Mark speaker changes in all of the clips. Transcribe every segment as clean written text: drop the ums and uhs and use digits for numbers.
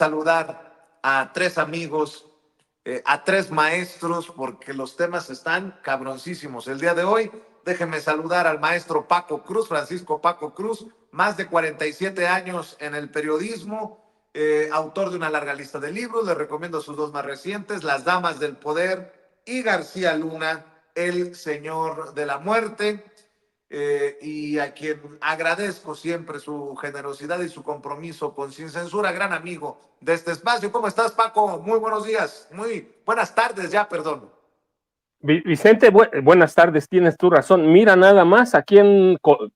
Speaker 1: saludar a tres amigos, a tres maestros, porque los temas están cabroncísimos. El día de hoy, déjenme saludar al maestro Paco Cruz, Francisco Paco Cruz, más de 47 años en el periodismo, autor de una larga lista de libros. Les recomiendo sus dos más recientes, Las Damas del Poder y García Luna, El Señor de la Muerte. Y a quien agradezco siempre su generosidad y su compromiso con Sin Censura, gran amigo de este espacio. ¿Cómo estás, Paco? Muy buenos días, muy buenas tardes ya, perdón.
Speaker 2: Vicente, buenas tardes, tienes tu razón. Mira nada más, aquí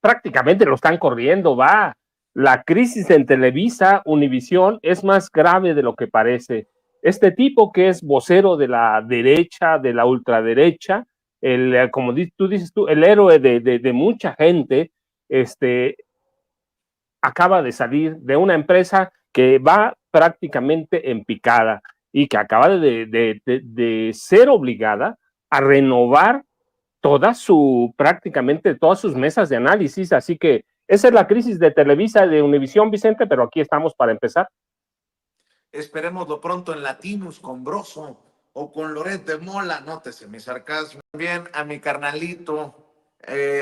Speaker 2: prácticamente lo están corriendo, va. La crisis en Televisa, Univisión, es más grave de lo que parece. Este tipo que es vocero de la derecha, de la ultraderecha, como tú dices tú, el héroe de mucha gente, acaba de salir de una empresa que va prácticamente en picada y que acaba de ser obligada a renovar prácticamente todas sus mesas de análisis. Así que esa es la crisis de Televisa, de Univisión, Vicente, pero aquí estamos para empezar.
Speaker 1: Esperémoslo pronto en Latinos con Broso o con Loret de Mola. Nótese mi sarcasmo. También a mi carnalito,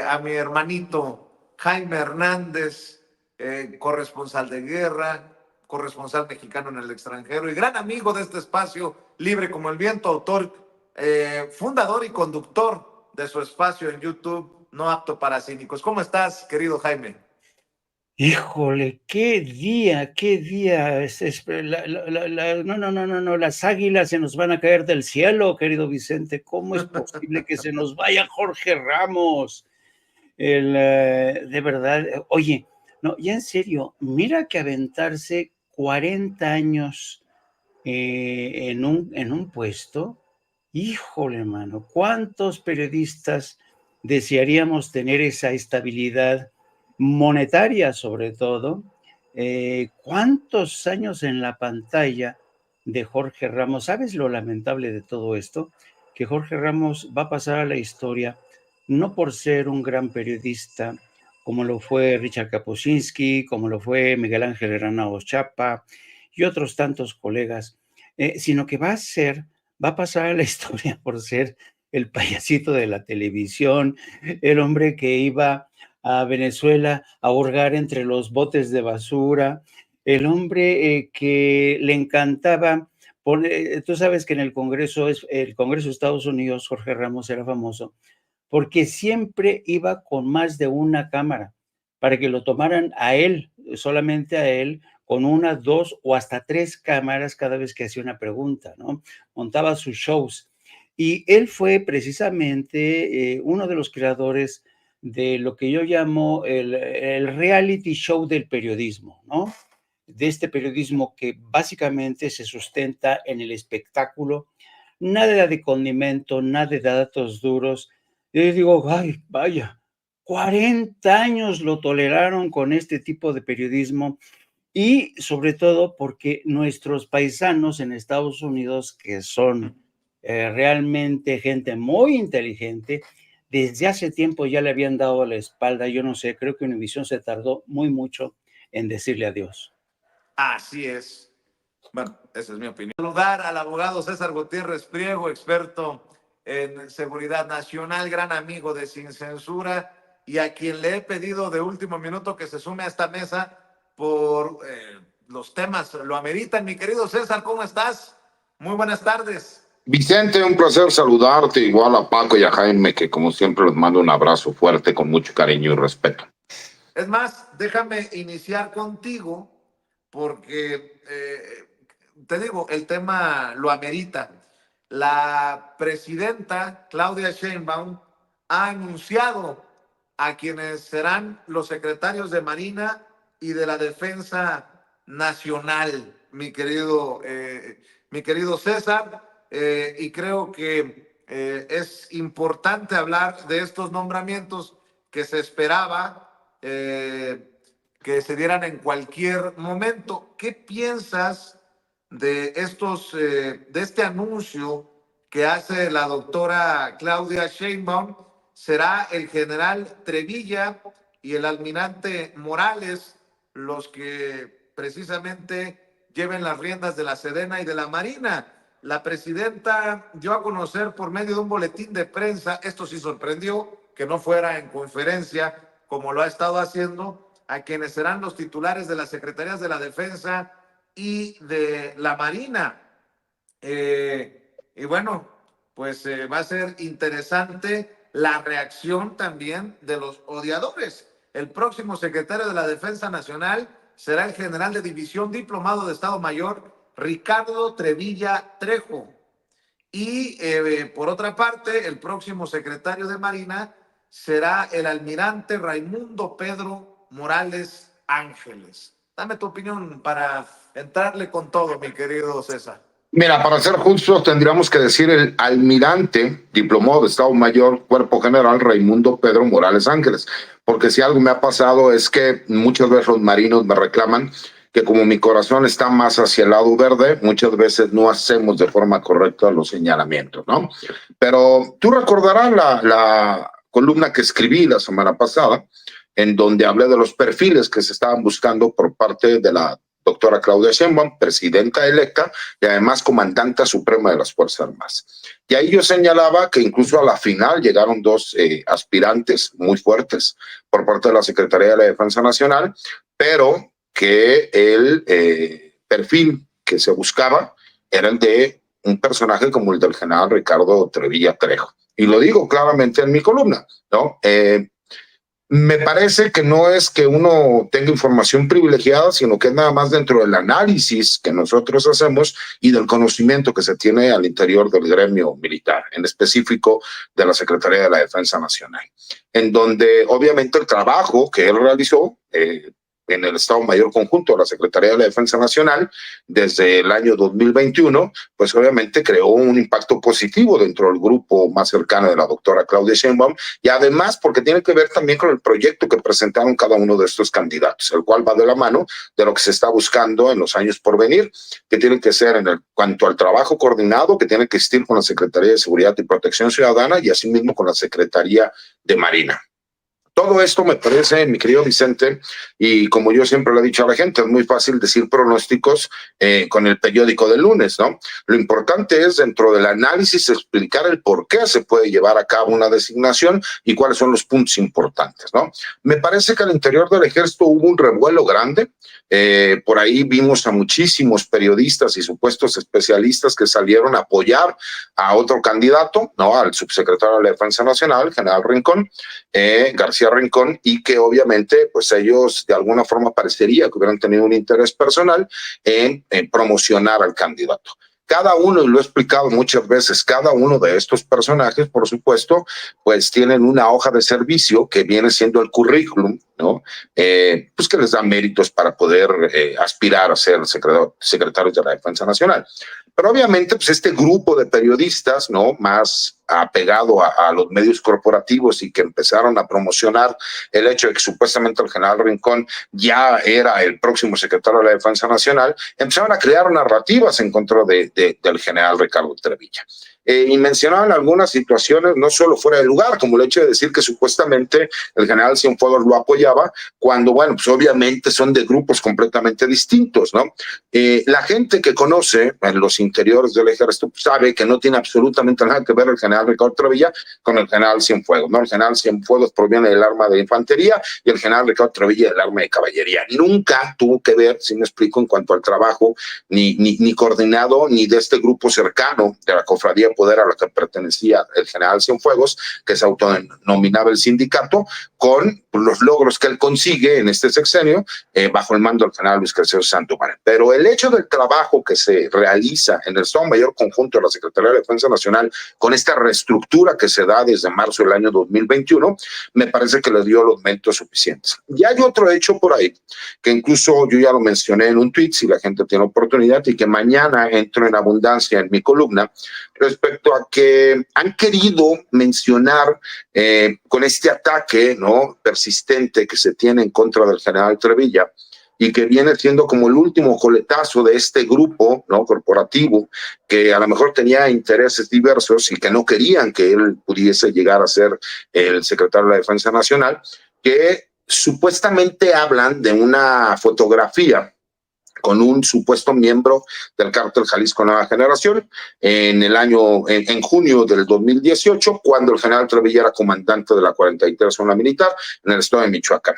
Speaker 1: a mi hermanito Jaime Hernández, corresponsal de guerra, corresponsal mexicano en el extranjero y gran amigo de este espacio, Libre como el Viento, autor, fundador y conductor de su espacio en YouTube, No Apto para Cínicos. ¿Cómo estás, querido Jaime?
Speaker 3: Híjole, qué día, qué día. No, las águilas se nos van a caer del cielo, querido Vicente. ¿Cómo es posible que se nos vaya Jorge Ramos? De verdad, oye, no, ya en serio, mira que aventarse 40 años en un puesto, híjole, mano, ¿cuántos periodistas desearíamos tener esa estabilidad monetaria, sobre todo? ¿Cuántos años en la pantalla de Jorge Ramos? ¿Sabes lo lamentable de todo esto? Que Jorge Ramos va a pasar a la historia no por ser un gran periodista, como lo fue Richard Kapuscinski, como lo fue Miguel Ángel Granados Chapa y otros tantos colegas, sino que va a pasar a la historia por ser el payasito de la televisión, el hombre que iba a Venezuela a hurgar entre los botes de basura, el hombre que le encantaba poner, tú sabes que en el Congreso de Estados Unidos, Jorge Ramos era famoso porque siempre iba con más de una cámara para que lo tomaran a él, solamente a él, con una, dos o hasta tres cámaras cada vez que hacía una pregunta, ¿no? Montaba sus shows. Y él fue precisamente uno de los creadores de lo que yo llamo el reality show del periodismo, ¿no? De este periodismo que básicamente se sustenta en el espectáculo, nada de condimento, nada de datos duros. Yo digo, ay, vaya, 40 años lo toleraron con este tipo de periodismo y sobre todo porque nuestros paisanos en Estados Unidos, que son realmente gente muy inteligente, desde hace tiempo ya le habían dado la espalda. Yo no sé, creo que Univision se tardó muy mucho en decirle adiós.
Speaker 1: Así es. Bueno, esa es mi opinión. Saludar al abogado César Gutiérrez Priego, experto en seguridad nacional, gran amigo de Sin Censura, y a quien le he pedido de último minuto que se sume a esta mesa por los temas lo ameritan. Mi querido César, ¿cómo estás? Muy buenas tardes.
Speaker 4: Vicente, un placer saludarte, igual a Paco y a Jaime, que como siempre les mando un abrazo fuerte con mucho cariño y respeto.
Speaker 1: Es más, déjame iniciar contigo porque te digo, el tema lo amerita. La presidenta Claudia Sheinbaum ha anunciado a quienes serán los secretarios de Marina y de la Defensa Nacional, mi querido César, y creo que es importante hablar de estos nombramientos que se esperaba que se dieran en cualquier momento. ¿Qué piensas de este anuncio que hace la doctora Claudia Sheinbaum? ¿Será el general Trevilla y el almirante Morales los que precisamente lleven las riendas de la Sedena y de la Marina. La presidenta dio a conocer por medio de un boletín de prensa, esto sí sorprendió, que no fuera en conferencia como lo ha estado haciendo, a quienes serán los titulares de las Secretarías de la Defensa y de la Marina. Y bueno, pues va a ser interesante la reacción también de los odiadores. El próximo secretario de la Defensa Nacional será el general de división diplomado de Estado Mayor, Ricardo Trevilla Trejo. Y por otra parte, el próximo secretario de Marina será el almirante Raimundo Pedro Morales Ángeles. Dame tu opinión para entrarle con todo, mi querido César.
Speaker 4: Mira, para ser justos, tendríamos que decir el almirante diplomado de Estado Mayor, Cuerpo General Raimundo Pedro Morales Ángeles, porque si algo me ha pasado es que muchas veces los marinos me reclaman que como mi corazón está más hacia el lado verde, muchas veces no hacemos de forma correcta los señalamientos, ¿no? Pero tú recordarás la columna que escribí la semana pasada, en donde hablé de los perfiles que se estaban buscando por parte de la doctora Claudia Sheinbaum, presidenta electa y además comandante suprema de las Fuerzas Armadas. Y ahí yo señalaba que incluso a la final llegaron dos aspirantes muy fuertes por parte de la Secretaría de la Defensa Nacional, pero que el perfil que se buscaba era el de un personaje como el del general Ricardo Trevilla Trejo. Y lo digo claramente en mi columna, ¿no? Me parece que no es que uno tenga información privilegiada, sino que es nada más dentro del análisis que nosotros hacemos y del conocimiento que se tiene al interior del gremio militar, en específico de la Secretaría de la Defensa Nacional, en donde obviamente el trabajo que él realizó en el Estado Mayor Conjunto de la Secretaría de la Defensa Nacional desde el año 2021, pues obviamente creó un impacto positivo dentro del grupo más cercano de la doctora Claudia Sheinbaum, y además porque tiene que ver también con el proyecto que presentaron cada uno de estos candidatos, el cual va de la mano de lo que se está buscando en los años por venir, que tiene que ser en cuanto al trabajo coordinado, que tiene que existir con la Secretaría de Seguridad y Protección Ciudadana y asimismo con la Secretaría de Marina. Todo esto me parece, mi querido Vicente, y como yo siempre le he dicho a la gente, es muy fácil decir pronósticos con el periódico del lunes, ¿no? Lo importante es, dentro del análisis, explicar el por qué se puede llevar a cabo una designación y cuáles son los puntos importantes, ¿no? Me parece que al interior del ejército hubo un revuelo grande. Por ahí vimos a muchísimos periodistas y supuestos especialistas que salieron a apoyar a otro candidato, ¿no? Al subsecretario de la Defensa Nacional, general Rincón, García Rincón, y que obviamente pues ellos de alguna forma parecería que hubieran tenido un interés personal en promocionar al candidato. Cada uno, y lo he explicado muchas veces, cada uno de estos personajes, por supuesto, pues tienen una hoja de servicio que viene siendo el currículum, ¿no? Pues que les da méritos para poder aspirar a ser secretarios de la Defensa Nacional. Pero obviamente, pues este grupo de periodistas, ¿no? Más apegado a los medios corporativos y que empezaron a promocionar el hecho de que supuestamente el general Rincón ya era el próximo secretario de la Defensa Nacional, empezaron a crear narrativas en contra del general Ricardo Trevilla. Y mencionaban algunas situaciones no solo fuera de lugar, como el hecho de decir que supuestamente el general Cienfuegos lo apoyaba, cuando, bueno, pues obviamente son de grupos completamente distintos, ¿no? La gente que conoce en los interiores del ejército sabe que no tiene absolutamente nada que ver el general Ricardo Trevilla con el general Cienfuegos, ¿no? El general Cienfuegos proviene del arma de infantería y el general Ricardo Trevilla del arma de caballería. Nunca tuvo que ver, si me explico, en cuanto al trabajo, ni coordinado, ni de este grupo cercano de la cofradía Poder a la que pertenecía el general Cienfuegos, que se autodenominaba el sindicato, con los logros que él consigue en este sexenio bajo el mando del general Luis Crescencio Sandoval. Pero el hecho del trabajo que se realiza en el Estado Mayor Conjunto de la Secretaría de Defensa Nacional con esta reestructura que se da desde marzo del año 2021, me parece que le dio los méritos suficientes. Y hay otro hecho por ahí, que incluso yo ya lo mencioné en un tweet, si la gente tiene oportunidad, y que mañana entro en abundancia en mi columna, respecto a que han querido mencionar con este ataque, ¿no? Persistente que se tiene en contra del general Trevilla y que viene siendo como el último coletazo de este grupo, ¿no? Corporativo, que a lo mejor tenía intereses diversos y que no querían que él pudiese llegar a ser el secretario de la Defensa Nacional, que supuestamente hablan de una fotografía con un supuesto miembro del cártel Jalisco Nueva Generación en junio del 2018, cuando el general Trevilla era comandante de la 43 Zona Militar en el estado de Michoacán.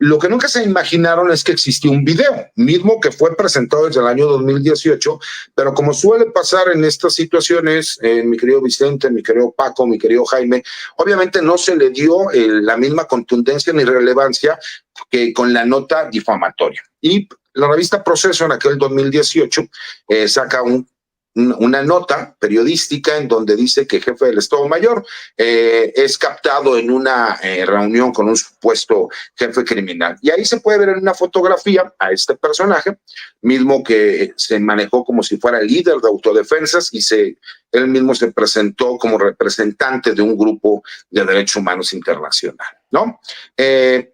Speaker 4: Lo que nunca se imaginaron es que existía un video, mismo que fue presentado desde el año 2018, pero como suele pasar en estas situaciones, mi querido Vicente, mi querido Paco, mi querido Jaime, obviamente no se le dio la misma contundencia ni relevancia que con la nota difamatoria. Y la revista Proceso en aquel 2018 saca una nota periodística en donde dice que el jefe del Estado Mayor es captado en una reunión con un supuesto jefe criminal. Y ahí se puede ver en una fotografía a este personaje, mismo que se manejó como si fuera el líder de autodefensas y él mismo se presentó como representante de un grupo de derechos humanos internacional, ¿no?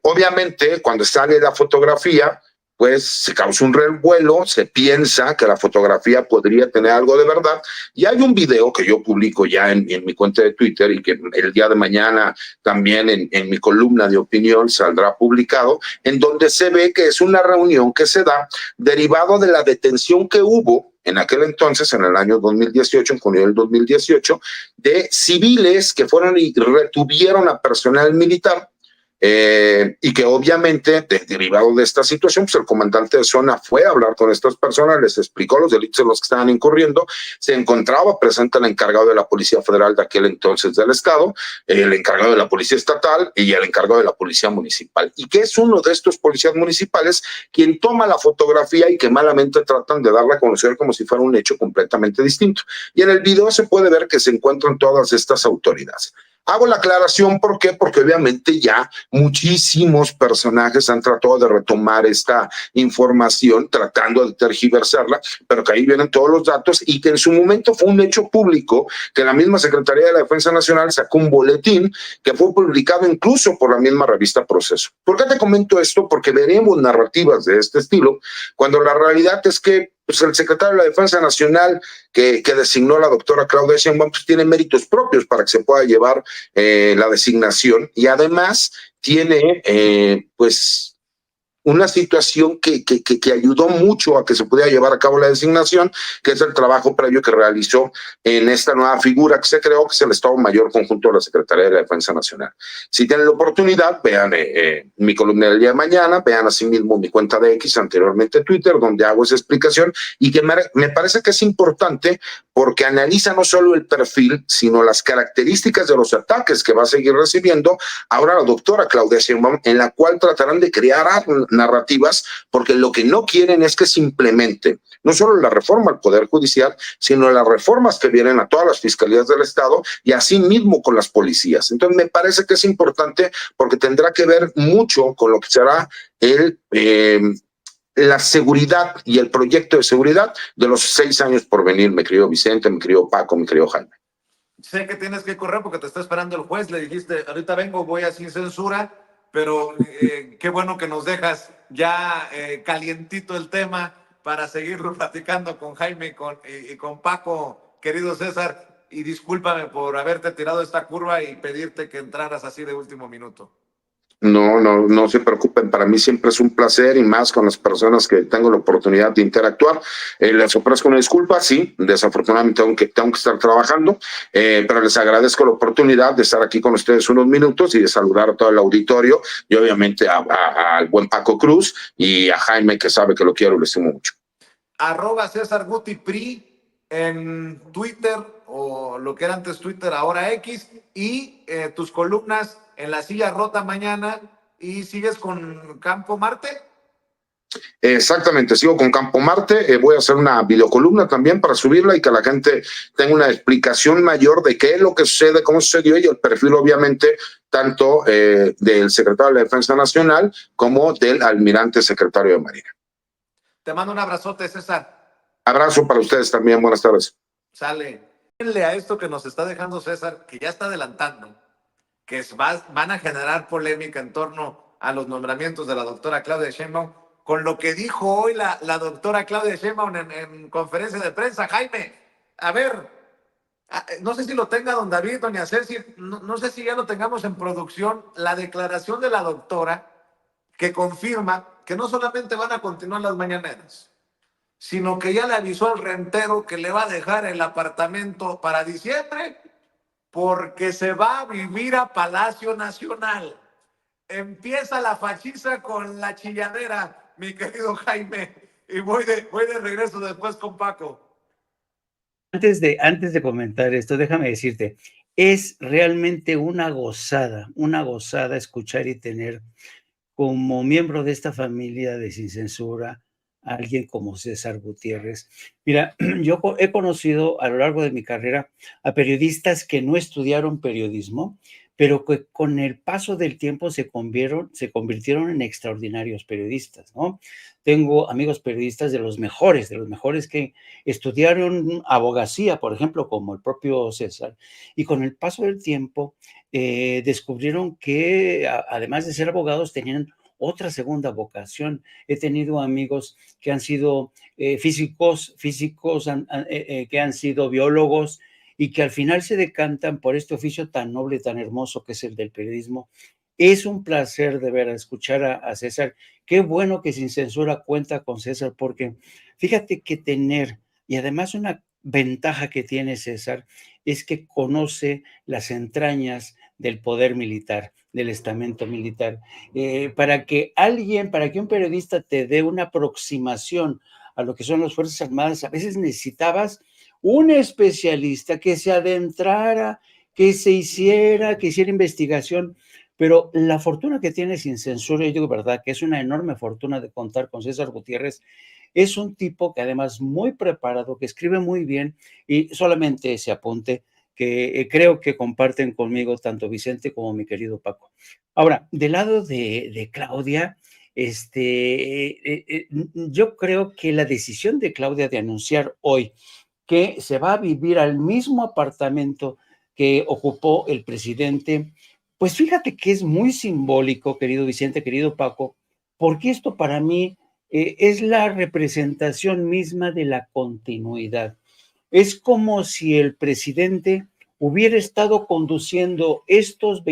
Speaker 4: Obviamente, cuando sale la fotografía, pues se causa un revuelo, se piensa que la fotografía podría tener algo de verdad, y hay un video que yo publico ya en mi cuenta de Twitter y que el día de mañana también en mi columna de opinión saldrá publicado, en donde se ve que es una reunión que se da derivado de la detención que hubo en aquel entonces, en el año 2018, en junio del 2018, de civiles que fueron y retuvieron a personal militar. Y que obviamente, derivado de esta situación, pues el comandante de zona fue a hablar con estas personas, les explicó los delitos en los que estaban incurriendo, se encontraba presente el encargado de la Policía Federal de aquel entonces del Estado, el encargado de la Policía Estatal y el encargado de la Policía Municipal, y que es uno de estos policías municipales quien toma la fotografía y que malamente tratan de darla a conocer como si fuera un hecho completamente distinto. Y en el video se puede ver que se encuentran todas estas autoridades. Hago la aclaración, ¿por qué? Porque obviamente ya muchísimos personajes han tratado de retomar esta información, tratando de tergiversarla, pero que ahí vienen todos los datos y que en su momento fue un hecho público, que la misma Secretaría de la Defensa Nacional sacó un boletín que fue publicado incluso por la misma revista Proceso. ¿Por qué te comento esto? Porque veremos narrativas de este estilo, cuando la realidad es que pues el secretario de la Defensa Nacional que designó la doctora Claudia Sheinbaum pues tiene méritos propios para que se pueda llevar la designación, y además tiene pues una situación que ayudó mucho a que se pudiera llevar a cabo la designación, que es el trabajo previo que realizó en esta nueva figura que se creó, que es el Estado Mayor Conjunto de la Secretaría de la Defensa Nacional. Si tienen la oportunidad, vean mi columna del día de mañana, vean asimismo mi cuenta de X, anteriormente Twitter, donde hago esa explicación, y que me parece que es importante porque analiza no solo el perfil, sino las características de los ataques que va a seguir recibiendo ahora la doctora Claudia Sheinbaum, en la cual tratarán de crear narrativas, porque lo que no quieren es que se implemente no solo la reforma al Poder Judicial, sino las reformas que vienen a todas las fiscalías del Estado y así mismo con las policías. Entonces me parece que es importante porque tendrá que ver mucho con lo que será la seguridad y el proyecto de seguridad de los 6 años por venir, mi querido Vicente, mi querido Paco, mi querido Jaime.
Speaker 1: Sé que tienes que correr porque te está esperando el juez, le dijiste, ahorita vengo, voy a sin censura, pero qué bueno que nos dejas ya calientito el tema para seguirlo platicando con Jaime y con Paco, querido César, y discúlpame por haberte tirado esta curva y pedirte que entraras así de último minuto.
Speaker 4: No se preocupen, para mí siempre es un placer, y más con las personas que tengo la oportunidad de interactuar. Les ofrezco una disculpa, sí, desafortunadamente tengo que estar trabajando, pero les agradezco la oportunidad de estar aquí con ustedes unos minutos y de saludar a todo el auditorio, y obviamente al buen Paco Cruz y a Jaime, que sabe que lo quiero y lo estimo mucho.
Speaker 1: @CésarGutiPri en Twitter, o lo que era antes Twitter, ahora X, y tus columnas en La Silla Rota mañana, y sigues con Campo Marte.
Speaker 4: Exactamente, sigo con Campo Marte, voy a hacer una videocolumna también para subirla y que la gente tenga una explicación mayor de qué es lo que sucede, cómo sucedió, y el perfil obviamente tanto del secretario de la Defensa Nacional como del almirante secretario de Marina.
Speaker 1: Te mando un abrazote, César.
Speaker 4: Abrazo para ustedes también, buenas tardes.
Speaker 1: Sale. A esto que nos está dejando César, que ya está adelantando, que van a generar polémica en torno a los nombramientos de la doctora Claudia Sheinbaum, con lo que dijo hoy la doctora Claudia Sheinbaum en conferencia de prensa. Jaime, a ver, no sé si lo tenga don David, doña Ceci, no sé si ya lo tengamos en producción, la declaración de la doctora que confirma que no solamente van a continuar las mañaneras, sino que ya le avisó al rentero que le va a dejar el apartamento para diciembre porque se va a vivir a Palacio Nacional. Empieza la fachiza con la chilladera, mi querido Jaime, y voy de regreso después con Paco.
Speaker 3: Antes de comentar esto, déjame decirte, es realmente una gozada escuchar y tener como miembro de esta familia de Sin Censura a alguien como César Gutiérrez. Mira, yo he conocido a lo largo de mi carrera a periodistas que no estudiaron periodismo, pero que con el paso del tiempo se convirtieron en extraordinarios periodistas, ¿no? Tengo amigos periodistas de los mejores que estudiaron abogacía, por ejemplo, como el propio César, y con el paso del tiempo descubrieron que además de ser abogados tenían otra segunda vocación. He tenido amigos que han sido físicos que han sido biólogos y que al final se decantan por este oficio tan noble, tan hermoso que es el del periodismo. Es un placer de ver, escuchar a César. Qué bueno que Sin Censura cuenta con César, porque fíjate que tener, y además una ventaja que tiene César, es que conoce las entrañas del poder militar, del estamento militar. Para que un periodista te dé una aproximación a lo que son las Fuerzas Armadas, a veces necesitabas un especialista que se adentrara, que hiciera investigación, pero la fortuna que tiene Sin Censura, yo digo verdad, que es una enorme fortuna de contar con César Gutiérrez. Es un tipo que además muy preparado, que escribe muy bien, y solamente ese apunte que creo que comparten conmigo tanto Vicente como mi querido Paco. Ahora, del lado de Claudia, yo creo que la decisión de Claudia de anunciar hoy que se va a vivir al mismo apartamento que ocupó el presidente, pues fíjate que es muy simbólico, querido Vicente, querido Paco, porque esto para mí es la representación misma de la continuidad. Es como si el presidente hubiera estado conduciendo estos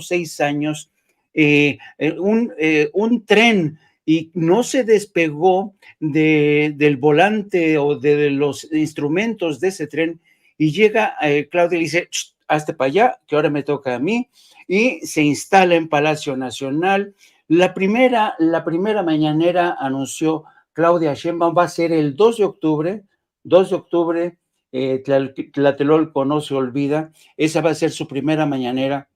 Speaker 3: 6 años un tren y no se despegó del volante o de los instrumentos de ese tren, y llega Claudia y dice, hazte para allá, que ahora me toca a mí, y se instala en Palacio Nacional. La primera mañanera anunció Claudia Sheinbaum, va a ser el 2 de octubre, Tlatelolco no se olvida, esa va a ser su primera mañanera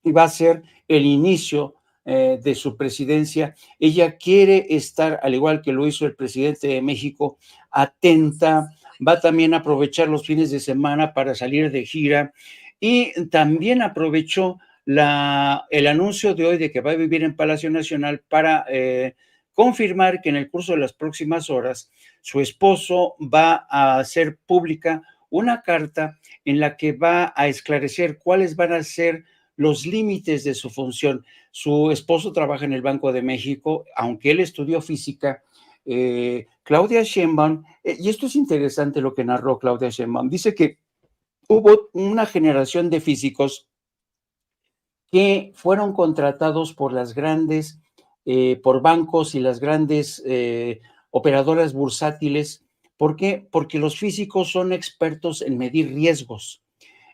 Speaker 3: y va a ser el inicio de su presidencia. Ella quiere estar, al igual que lo hizo el presidente de México, atenta, va también a aprovechar los fines de semana para salir de gira, y también aprovechó el anuncio de hoy de que va a vivir en Palacio Nacional para confirmar que en el curso de las próximas horas su esposo va a hacer pública una carta en la que va a esclarecer cuáles van a ser los límites de su función. Su esposo trabaja en el Banco de México, aunque él estudió física. Claudia Sheinbaum, y esto es interesante lo que narró Claudia Sheinbaum, dice que hubo una generación de físicos que fueron contratados por las grandes, por bancos y las grandes operadoras bursátiles. ¿Por qué? Porque los físicos son expertos en medir riesgos.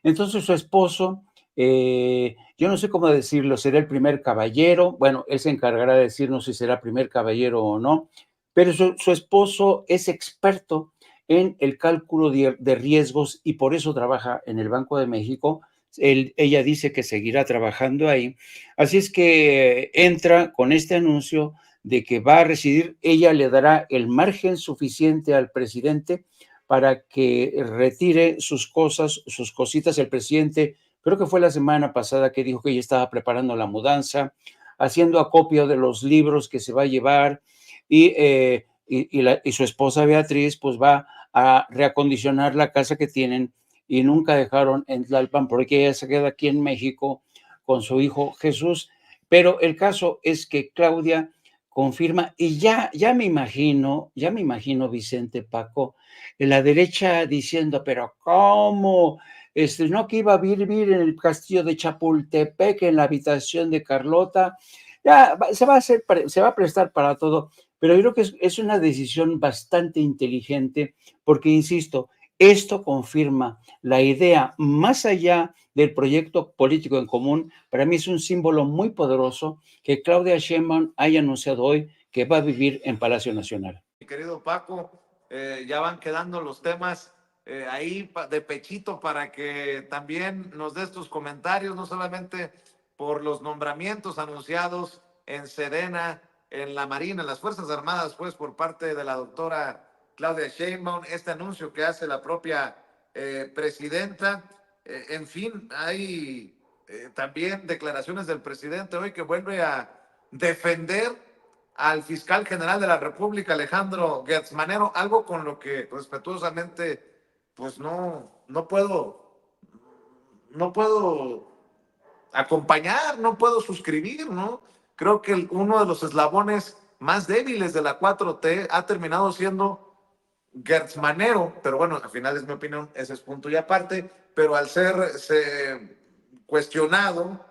Speaker 3: Entonces su esposo, yo no sé cómo decirlo, será el primer caballero, bueno, él se encargará de decirnos si será primer caballero o no, pero su esposo es experto en el cálculo de riesgos y por eso trabaja en el Banco de México. Ella dice que seguirá trabajando ahí, así es que entra con este anuncio de que va a residir. Ella le dará el margen suficiente al presidente para que retire sus cosas, sus cositas. El presidente, creo que fue la semana pasada que dijo que ella estaba preparando la mudanza, haciendo acopio de los libros que se va a llevar, y su esposa Beatriz pues va a reacondicionar la casa que tienen y nunca dejaron en Tlalpan, porque ella se queda aquí en México con su hijo Jesús. Pero el caso es que Claudia confirma, y ya me imagino, Vicente, Paco, en la derecha diciendo, pero ¿cómo? No, que iba a vivir en el castillo de Chapultepec, en la habitación de Carlota. Ya se va a prestar para todo, Pero yo creo que es una decisión bastante inteligente porque, insisto, esto confirma la idea más allá del proyecto político en común. Para mí es un símbolo muy poderoso que Claudia Sheinbaum haya anunciado hoy que va a vivir en Palacio Nacional.
Speaker 1: Mi querido Paco, ya van quedando los temas ahí de pechito para que también nos des tus comentarios, no solamente por los nombramientos anunciados en Sedena, en la Marina, en las Fuerzas Armadas, pues por parte de la doctora Claudia Sheinbaum, este anuncio que hace la propia presidenta. En fin, hay también declaraciones del presidente hoy que vuelve a defender al fiscal general de la República, Alejandro Gertz Manero, algo con lo que respetuosamente, pues no puedo acompañar, no puedo suscribir, ¿no? Creo que uno de los eslabones más débiles de la 4T ha terminado siendo Gertz Manero, pero bueno, al final es mi opinión, ese es punto y aparte, pero al ser cuestionado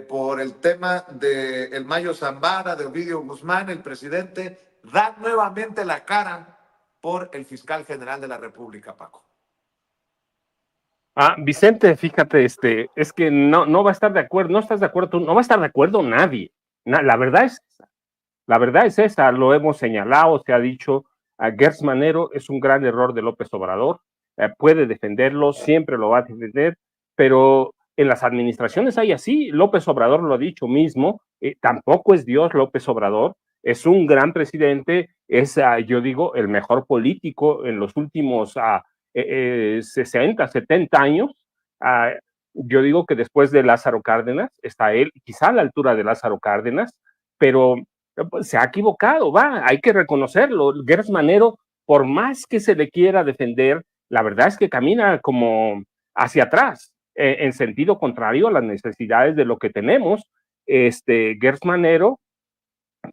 Speaker 1: por el tema de el Mayo Zambada, de Ovidio Guzmán, el presidente da nuevamente la cara por el fiscal general de la República, Paco.
Speaker 2: Vicente, fíjate, es que no va a estar de acuerdo, no estás de acuerdo tú, no va a estar de acuerdo nadie. La verdad es esa, lo hemos señalado, se ha dicho, Gertz Manero es un gran error de López Obrador, puede defenderlo, siempre lo va a defender, pero en las administraciones hay así, López Obrador lo ha dicho mismo, tampoco es Dios López Obrador, es un gran presidente, es, yo digo, el mejor político en los últimos 60, 70 años. Yo digo que después de Lázaro Cárdenas, está él, quizá a la altura de Lázaro Cárdenas, pero se ha equivocado, hay que reconocerlo. Gertz Manero, por más que se le quiera defender, la verdad es que camina como hacia atrás, en sentido contrario a las necesidades de lo que tenemos. Gertz Manero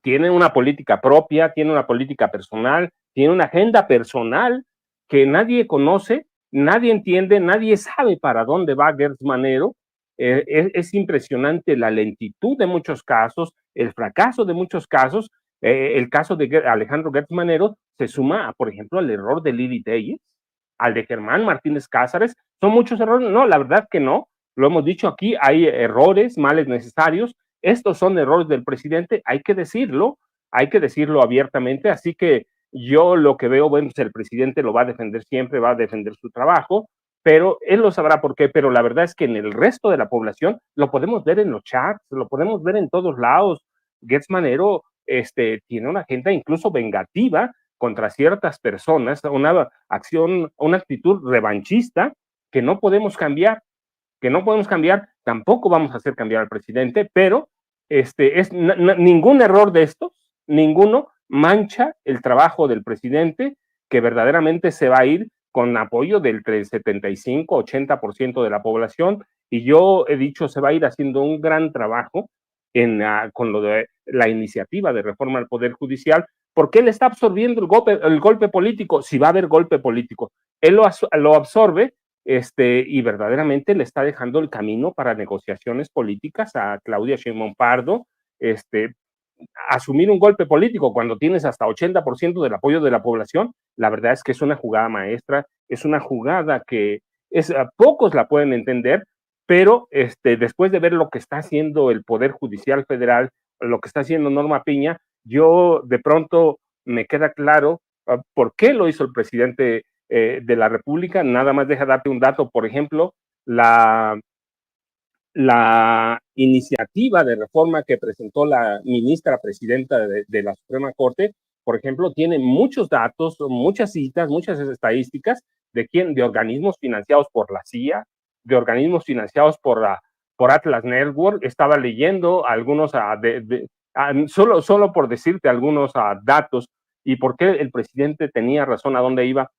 Speaker 2: tiene una política propia, tiene una política personal, tiene una agenda personal que nadie conoce, nadie entiende, nadie sabe para dónde va Gertz Manero. Es impresionante la lentitud de muchos casos, el fracaso de muchos casos. El caso de Alejandro Gertz Manero se suma, por ejemplo, al error de Lili Telles, al de Germán Martínez Cázares. ¿Son muchos errores? No, la verdad que no. Lo hemos dicho aquí, hay errores, males necesarios. Estos son errores del presidente, hay que decirlo abiertamente. Así que yo lo que veo, bueno, pues el presidente lo va a defender siempre, va a defender su trabajo, pero él lo sabrá por qué. Pero la verdad es que en el resto de la población lo podemos ver en los chats, lo podemos ver en todos lados. Gertz Manero tiene una agenda incluso vengativa contra ciertas personas, una actitud revanchista que no podemos cambiar, tampoco vamos a hacer cambiar al presidente, pero ningún error de estos, ninguno mancha el trabajo del presidente, que verdaderamente se va a ir con apoyo del 75-80% de la población, y yo he dicho, se va a ir haciendo un gran trabajo con lo de la iniciativa de reforma al Poder Judicial, porque él está absorbiendo el golpe político. Si va a haber golpe político, él lo absorbe, y verdaderamente le está dejando el camino para negociaciones políticas a Claudia Sheinbaum Pardo. Asumir un golpe político cuando tienes hasta 80% del apoyo de la población, la verdad es que es una jugada maestra, es una jugada que pocos la pueden entender, pero después de ver lo que está haciendo el Poder Judicial Federal, lo que está haciendo Norma Piña, yo de pronto me queda claro por qué lo hizo el presidente de la República. Nada más deja darte un dato, por ejemplo, la iniciativa de reforma que presentó la ministra presidenta de la Suprema Corte, por ejemplo, tiene muchos datos, muchas citas, muchas estadísticas de organismos financiados por la CIA, de organismos financiados por Atlas Network. Estaba leyendo algunos, solo por decirte algunos datos y por qué el presidente tenía razón a dónde iba.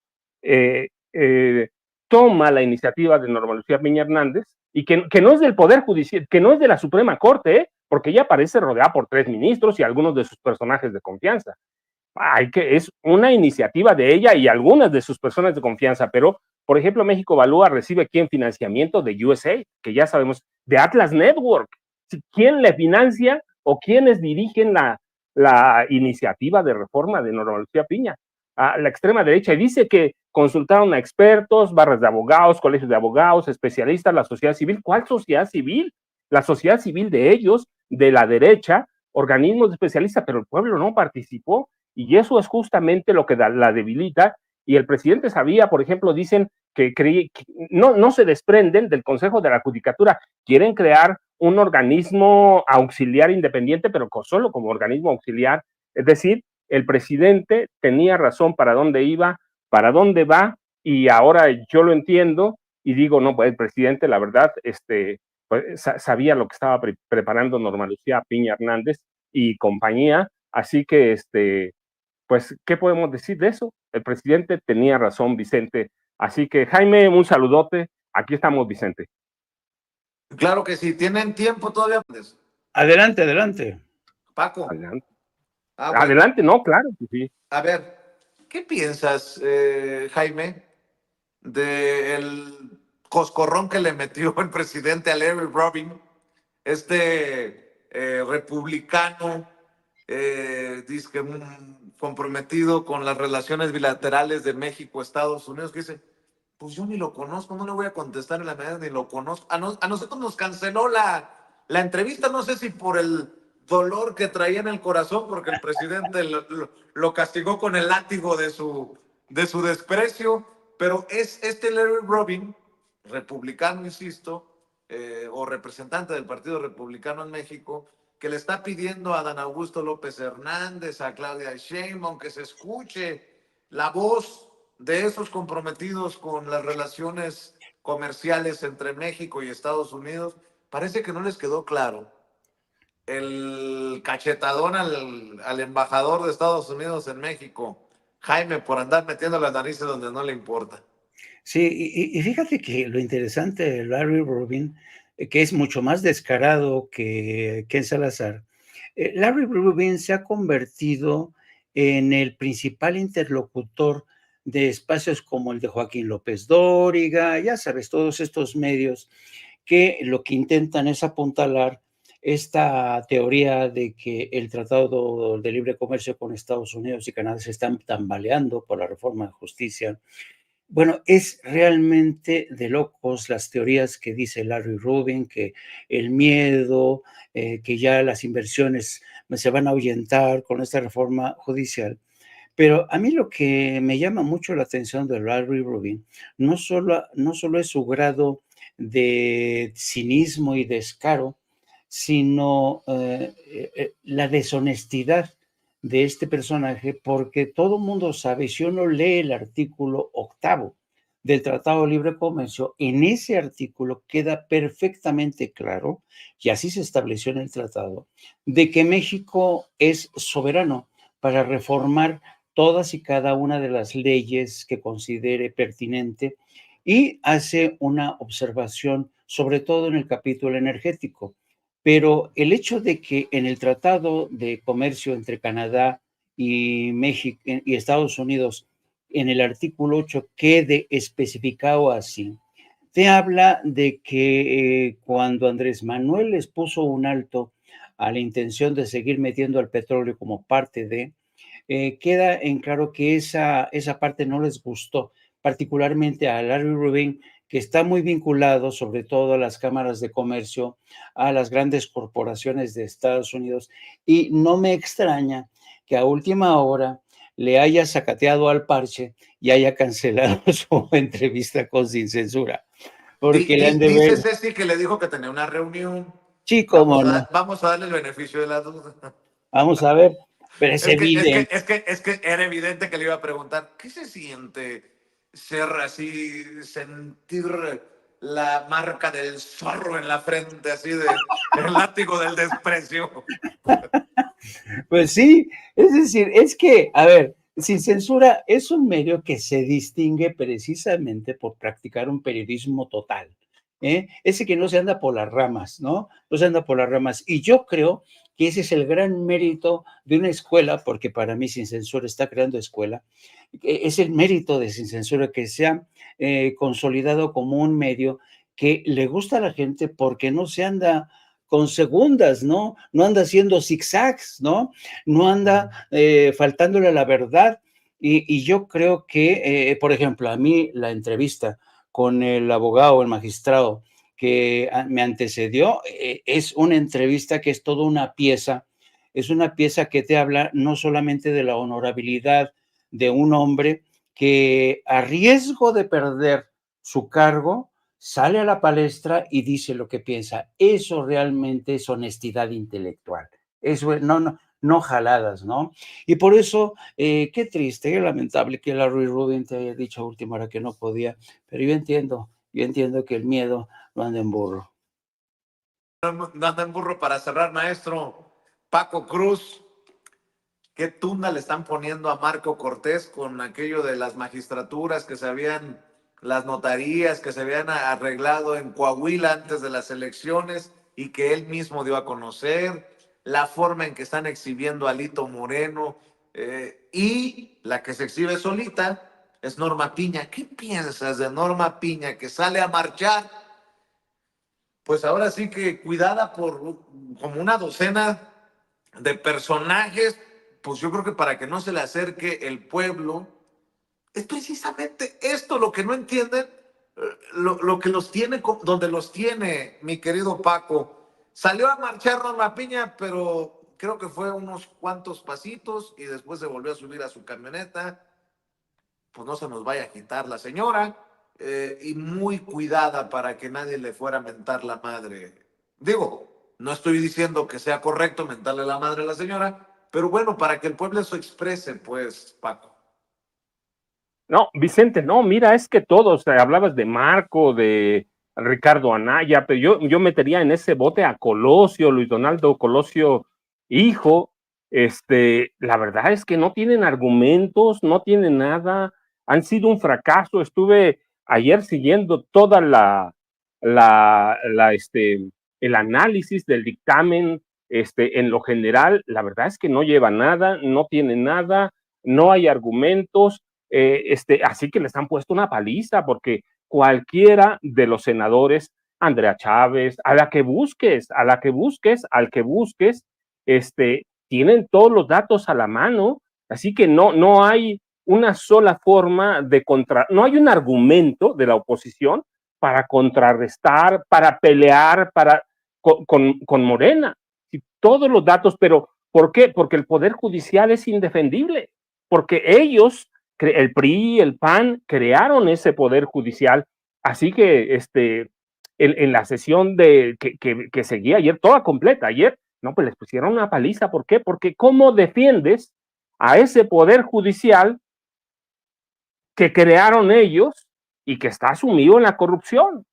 Speaker 2: Toma la iniciativa de Norma Lucía Piña Hernández, y que no es del Poder Judicial, que no es de la Suprema Corte, porque ella aparece rodeada por 3 ministros y algunos de sus personajes de confianza. Es una iniciativa de ella y algunas de sus personas de confianza, pero, por ejemplo, México Evalúa recibe ¿quién? Financiamiento de USA, que ya sabemos, de Atlas Network. ¿Quién le financia o quiénes dirigen la iniciativa de reforma de Norma Lucía Piña, a la extrema derecha, y dice que consultaron a expertos, barras de abogados, colegios de abogados, especialistas, la sociedad civil. ¿Cuál sociedad civil? La sociedad civil de ellos, de la derecha, organismos de especialistas, pero el pueblo no participó, y eso es justamente lo que la debilita. Y el presidente sabía, por ejemplo, dicen que no se desprenden del Consejo de la Judicatura, quieren crear un organismo auxiliar independiente, pero solo como organismo auxiliar. Es decir, el presidente tenía razón para dónde iba, para dónde va, y ahora yo lo entiendo y digo, no, pues el presidente, la verdad, pues, sabía lo que estaba preparando Norma Lucía Piña Hernández y compañía, así que, pues, ¿qué podemos decir de eso? El presidente tenía razón, Vicente. Así que, Jaime, un saludote. Aquí estamos, Vicente.
Speaker 1: Claro que sí, tienen tiempo todavía.
Speaker 3: Adelante, adelante.
Speaker 1: Paco.
Speaker 2: Adelante.
Speaker 1: Bueno.
Speaker 2: Adelante, no, claro que sí.
Speaker 1: A ver, ¿qué piensas, Jaime, del coscorrón que le metió el presidente a Larry Rubin, republicano, dice comprometido con las relaciones bilaterales de México-Estados Unidos, que dice, pues yo ni lo conozco, no le voy a contestar en la medida ni lo conozco. A nosotros nos canceló la entrevista, no sé si por el dolor que traía en el corazón, porque el presidente lo castigó con el látigo de su desprecio, pero es Larry Rubin, republicano, insisto, o representante del Partido Republicano en México, que le está pidiendo a Dan Augusto López Hernández, a Claudia Sheinbaum, que se escuche la voz de esos comprometidos con las relaciones comerciales entre México y Estados Unidos. Parece que no les quedó claro el cachetadón al embajador de Estados Unidos en México, Jaime, por andar metiendo las narices donde no le importa.
Speaker 3: Sí, y fíjate que lo interesante de Larry Rubin, que es mucho más descarado que Ken Salazar, Larry Rubin se ha convertido en el principal interlocutor de espacios como el de Joaquín López Dóriga, ya sabes, todos estos medios que lo que intentan es apuntalar esta teoría de que el Tratado de Libre Comercio con Estados Unidos y Canadá se están tambaleando por la reforma de justicia. Bueno, es realmente de locos las teorías que dice Larry Rubin, que el miedo, que ya las inversiones se van a ahuyentar con esta reforma judicial. Pero a mí lo que me llama mucho la atención de Larry Rubin no solo es su grado de cinismo y descaro, sino la deshonestidad de este personaje, porque todo el mundo sabe, si uno lee el artículo 8 del Tratado de Libre Comercio, en ese artículo queda perfectamente claro, y así se estableció en el tratado, de que México es soberano para reformar todas y cada una de las leyes que considere pertinente, y hace una observación, sobre todo en el capítulo energético. Pero el hecho de que en el Tratado de Comercio entre Canadá y México y Estados Unidos, en el artículo 8, quede especificado así, te habla de que cuando Andrés Manuel les puso un alto a la intención de seguir metiendo al petróleo como parte de, queda en claro que esa parte no les gustó, particularmente a Larry Rubin, que está muy vinculado sobre todo a las cámaras de comercio, a las grandes corporaciones de Estados Unidos, y no me extraña que a última hora le haya sacateado al parche y haya cancelado su entrevista con Sin Censura. Porque le han de ver.
Speaker 1: Dice Ceci que le dijo que tenía una reunión.
Speaker 3: Sí, cómo no.
Speaker 1: Vamos a darle el beneficio de la duda.
Speaker 3: Vamos a ver, pero es evidente.
Speaker 1: Es que era evidente que le iba a preguntar, ¿qué se siente ser así, sentir la marca del zorro en la frente, así el látigo del desprecio?
Speaker 3: Pues sí, es decir, es que, a ver, Sin Censura es un medio que se distingue precisamente por practicar un periodismo total, ese que no se anda por las ramas, ¿no? No se anda por las ramas. Y yo creo que ese es el gran mérito de una escuela, porque para mí Sin Censura está creando escuela, es el mérito de Sin Censura que se ha consolidado como un medio que le gusta a la gente porque no se anda con segundas, ¿no? No anda haciendo zigzags, ¿no? No anda faltándole a la verdad. Y yo creo que, por ejemplo, a mí la entrevista con el abogado, el magistrado que me antecedió, es una entrevista que es toda una pieza, es una pieza que te habla no solamente de la honorabilidad de un hombre que a riesgo de perder su cargo, sale a la palestra y dice lo que piensa. Eso realmente es honestidad intelectual. Eso no jaladas, ¿no? Y por eso, qué triste, qué lamentable que la Ruiz Rubin te haya dicho a última hora que no podía, pero yo entiendo que el miedo no anda en burro.
Speaker 1: No anda en burro. Para cerrar, maestro Paco Cruz, ¿qué tunda le están poniendo a Marco Cortés con aquello de las magistraturas que se habían, las notarías que se habían arreglado en Coahuila antes de las elecciones y que él mismo dio a conocer? La forma en que están exhibiendo a Alito Moreno, y la que se exhibe solita es Norma Piña. ¿Qué piensas de Norma Piña, que sale a marchar? Pues ahora sí que cuidada por como una docena de personajes, pues yo creo que para que no se le acerque el pueblo. Es precisamente esto lo que no entienden, lo que los tiene, donde los tiene, mi querido Paco. Salió a marchar Norma Piña, pero creo que fue unos cuantos pasitos y después se volvió a subir a su camioneta. Pues no se nos vaya a quitar la señora, y muy cuidada para que nadie le fuera a mentar la madre. Digo, no estoy diciendo que sea correcto mentarle la madre a la señora, pero bueno, para que el pueblo eso exprese, pues, Paco.
Speaker 2: No, Vicente, no, mira, es que todos, hablabas de Marco, de Ricardo Anaya, pero yo metería en ese bote a Colosio, Luis Donaldo Colosio, hijo. La verdad es que no tienen argumentos, no tienen nada, han sido un fracaso. Estuve ayer siguiendo toda el análisis del dictamen, en lo general. La verdad es que no lleva nada, no tiene nada, no hay argumentos. Así que les han puesto una paliza, porque cualquiera de los senadores, Andrea Chávez, al que busques, al que busques, tienen todos los datos a la mano. Así que no hay una sola forma de no hay un argumento de la oposición para contrarrestar, para pelear, con Morena. Todos los datos, pero ¿por qué? Porque el Poder Judicial es indefendible, porque ellos, el PRI, el PAN, crearon ese Poder Judicial. Así que en la sesión que seguía ayer, toda completa, ayer, no, pues les pusieron una paliza. ¿Por qué? Porque ¿cómo defiendes a ese Poder Judicial que crearon ellos y que está sumido en la corrupción,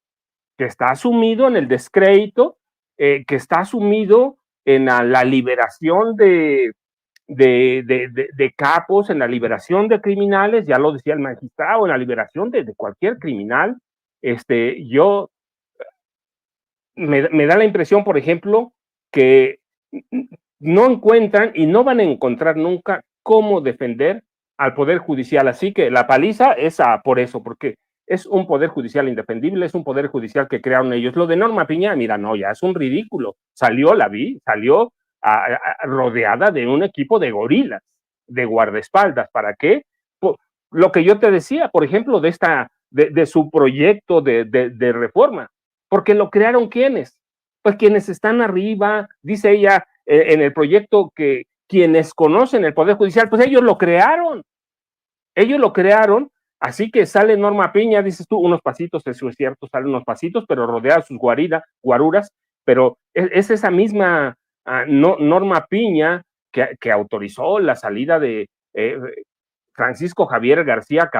Speaker 2: que está sumido en el descrédito, que está sumido en la liberación de capos, en la liberación de criminales? Ya lo decía el magistrado, en la liberación de cualquier criminal? Yo me da la impresión, por ejemplo, que no encuentran y no van a encontrar nunca cómo defender al Poder Judicial. Así que la paliza es por eso, porque es un Poder Judicial indefendible, es un Poder Judicial que crearon ellos. Lo de Norma Piña, mira, no, ya es un ridículo. Salió rodeada de un equipo de gorilas, de guardaespaldas. ¿Para qué? Lo que yo te decía, por ejemplo, de su proyecto de reforma. Porque lo crearon ¿quiénes? Pues quienes están arriba, dice ella, en el proyecto, que quienes conocen el Poder Judicial, pues ellos lo crearon, así que sale Norma Piña, dices tú, unos pasitos, eso es cierto, sale unos pasitos, pero rodea sus guaruras, pero es esa misma Norma Piña que autorizó la salida de Francisco Javier García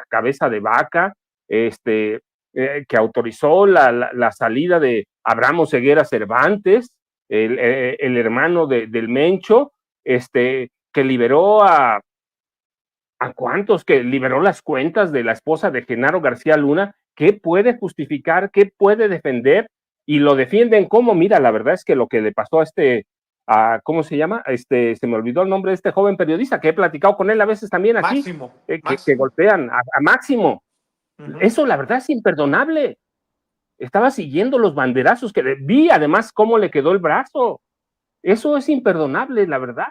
Speaker 2: Cabeza de Vaca, que autorizó la salida de Abraham Oseguera Cervantes, el hermano del Mencho, que liberó a cuántos, que liberó las cuentas de la esposa de Genaro García Luna. ¿Qué puede justificar? ¿Qué puede defender? Y lo defienden como, mira, la verdad es que lo que le pasó ¿cómo se llama? Se me olvidó el nombre de este joven periodista, que he platicado con él a veces también aquí,
Speaker 1: Máximo.
Speaker 2: que golpean a Máximo.
Speaker 1: Uh-huh.
Speaker 2: Eso, la verdad, es imperdonable. estaba siguiendo los banderazos vi además cómo le quedó el brazo. Eso es imperdonable, la verdad.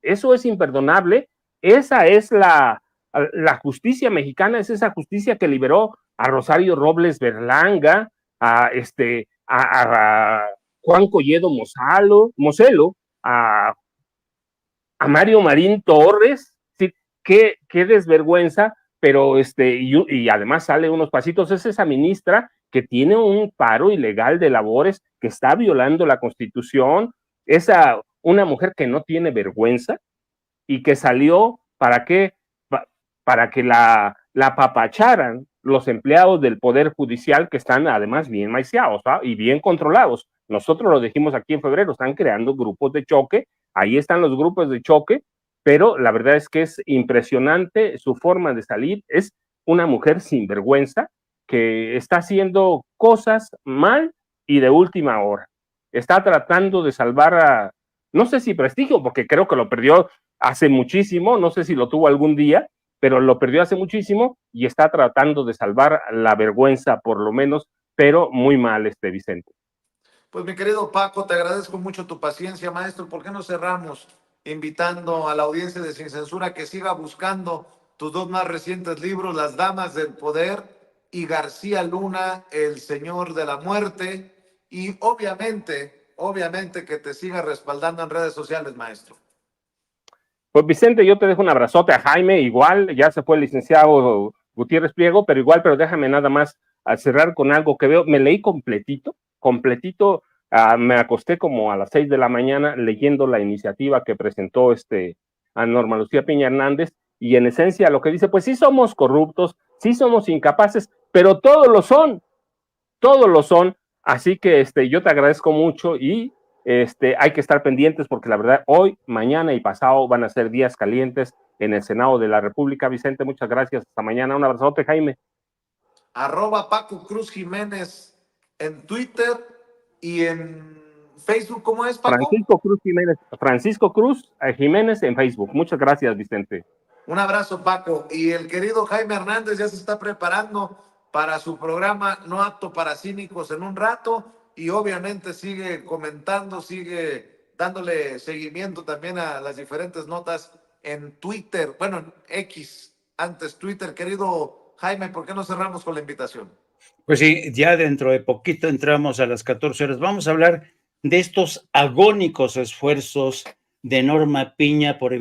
Speaker 2: Eso es imperdonable. Esa es la justicia mexicana, es esa justicia que liberó a Rosario Robles Berlanga, a Juan Colledo Moselo, a Mario Marín Torres. Sí, qué desvergüenza, pero y además sale unos pasitos. Es esa ministra que tiene un paro ilegal de labores, que está violando la Constitución, una mujer que no tiene vergüenza y que salió para que la apapacharan los empleados del Poder Judicial, que están además bien maiciados, ¿ah? Y bien controlados. Nosotros lo dijimos aquí en febrero, están creando grupos de choque, ahí están los grupos de choque, pero la verdad es que es impresionante su forma de salir. Es una mujer sin vergüenza que está haciendo cosas mal y de última hora. Está tratando de salvar no sé si prestigio, porque creo que lo perdió hace muchísimo, no sé si lo tuvo algún día, pero lo perdió hace muchísimo y está tratando de salvar la vergüenza, por lo menos, pero muy mal, Vicente.
Speaker 1: Pues mi querido Paco, te agradezco mucho tu paciencia, maestro. ¿Por qué no cerramos invitando a la audiencia de Sin Censura que siga buscando tus dos más recientes libros, Las Damas del Poder y García Luna, El Señor de la Muerte? Y obviamente que te siga respaldando en redes sociales, maestro.
Speaker 2: Pues Vicente, yo te dejo un abrazote, a Jaime igual, ya se fue el licenciado Gutiérrez Pliego, pero déjame nada más a cerrar con algo que veo. Me leí completito, me acosté como a las 6 de la mañana leyendo la iniciativa que presentó a Norma Lucía Piña Hernández, y en esencia lo que dice, pues sí somos corruptos, sí somos incapaces, pero todos lo son, así que yo te agradezco mucho y hay que estar pendientes porque la verdad hoy, mañana y pasado van a ser días calientes en el Senado de la República. Vicente, muchas gracias, hasta mañana, un abrazote, Jaime.
Speaker 1: @Paco Cruz Jiménez en Twitter y en Facebook, ¿cómo es, Paco?
Speaker 2: Francisco Cruz Jiménez en Facebook. Muchas gracias, Vicente.
Speaker 1: Un abrazo, Paco. Y el querido Jaime Hernández ya se está preparando para su programa No Apto para Cínicos en un rato, y obviamente sigue comentando, sigue dándole seguimiento también a las diferentes notas en Twitter, bueno, en X, antes Twitter. Querido Jaime, ¿por qué no cerramos con la invitación?
Speaker 3: Pues sí, ya dentro de poquito entramos a las 14 horas. Vamos a hablar de estos agónicos esfuerzos de Norma Piña por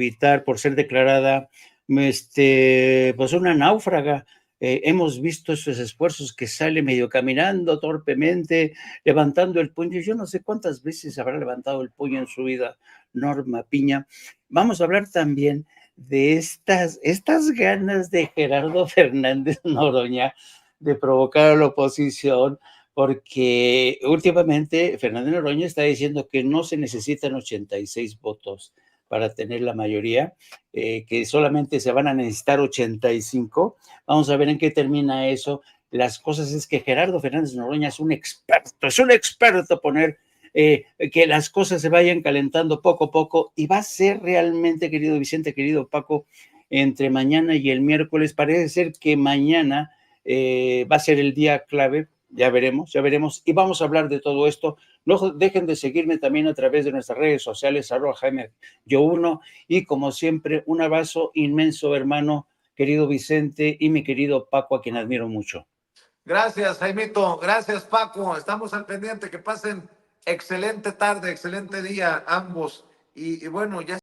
Speaker 3: ser declarada pues una náufraga. Hemos visto esos esfuerzos que sale medio caminando torpemente, levantando el puño. Yo no sé cuántas veces habrá levantado el puño en su vida Norma Piña. Vamos a hablar también de estas ganas de Gerardo Fernández Noroña de provocar a la oposición, porque últimamente Fernández Noroña está diciendo que no se necesitan 86 votos para tener la mayoría, que solamente se van a necesitar 85. Vamos a ver en qué termina eso. Las cosas es que Gerardo Fernández Noroña es un experto poner que las cosas se vayan calentando poco a poco, y va a ser realmente, querido Vicente, querido Paco, entre mañana y el miércoles. Parece ser que mañana va a ser el día clave. Ya veremos, y vamos a hablar de todo esto. No dejen de seguirme también a través de nuestras redes sociales, @Jaime_1, y como siempre, un abrazo inmenso, hermano, querido Vicente, y mi querido Paco, a quien admiro mucho.
Speaker 1: Gracias, Jaimito, gracias, Paco, estamos al pendiente, que pasen excelente tarde, excelente día ambos, y bueno, ya